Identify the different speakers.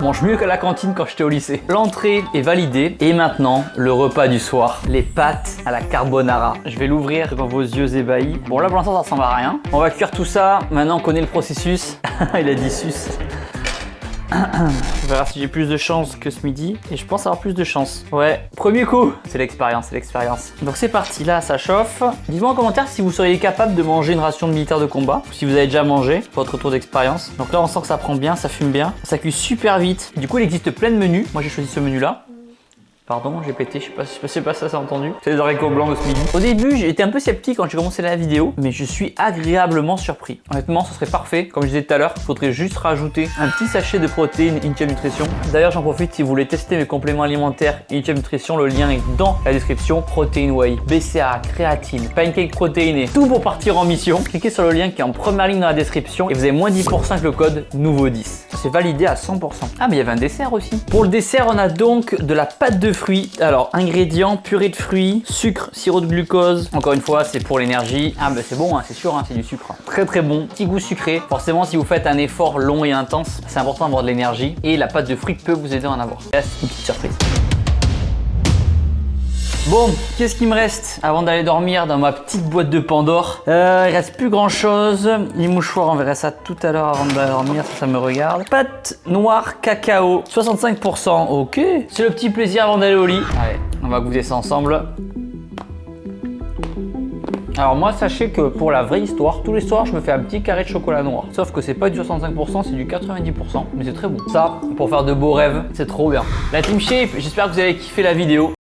Speaker 1: Mange mieux qu'à la cantine quand j'étais au lycée. L'entrée est validée et maintenant le repas du soir. Les pâtes à la carbonara. Je vais l'ouvrir devant vos yeux ébahis. Bon là pour l'instant ça ressemble à rien. On va cuire tout ça. Maintenant on connaît le processus. Il a dit sus. On verra si j'ai plus de chance que ce midi. Et je pense avoir plus de chance. Ouais, premier coup. C'est l'expérience, c'est l'expérience. Donc c'est parti, là ça chauffe. Dites-moi en commentaire si vous seriez capable de manger une ration de militaire de combat. Ou si vous avez déjà mangé, votre tour d'expérience. Donc là on sent que ça prend bien, ça fume bien. Ça cuit super vite. Du coup il existe plein de menus. Moi j'ai choisi ce menu là. Pardon, j'ai pété, je sais pas si ça s'est entendu. C'est des haricots blancs de ce midi. Au début, j'étais un peu sceptique quand j'ai commencé la vidéo, mais je suis agréablement surpris. Honnêtement, ce serait parfait. Comme je disais tout à l'heure, il faudrait juste rajouter un petit sachet de protéines Intuitive Nutrition. D'ailleurs, j'en profite si vous voulez tester mes compléments alimentaires Intuitive Nutrition, le lien est dans la description. Protein Whey, BCA, créatine, pancake protéiné, tout pour partir en mission. Cliquez sur le lien qui est en première ligne dans la description et vous avez moins 10% avec le code nouveau10. C'est validé à 100%. Ah, mais il y avait un dessert aussi. Pour le dessert, on a donc de la pâte de fruits. Alors, ingrédients, purée de fruits, sucre, sirop de glucose. Encore une fois, c'est pour l'énergie. Ah, bah c'est bon, hein, c'est sûr, hein, c'est du sucre. Très très bon, petit goût sucré. Forcément, si vous faites un effort long et intense, c'est important d'avoir de l'énergie. Et la pâte de fruits peut vous aider à en avoir. Là, c'est une petite surprise. Bon, qu'est-ce qu'il me reste avant d'aller dormir dans ma petite boîte de Pandore? Il reste plus grand chose. Les mouchoirs, on verra ça tout à l'heure avant d'aller dormir, ça me regarde. Pâte noire cacao, 65%, ok. C'est le petit plaisir avant d'aller au lit. Allez, on va goûter ça ensemble. Alors moi, sachez que pour la vraie histoire, tous les soirs, je me fais un petit carré de chocolat noir. Sauf que c'est pas du 65%, c'est du 90%, mais c'est très bon. Ça, pour faire de beaux rêves, c'est trop bien. La Team Shape, j'espère que vous avez kiffé la vidéo.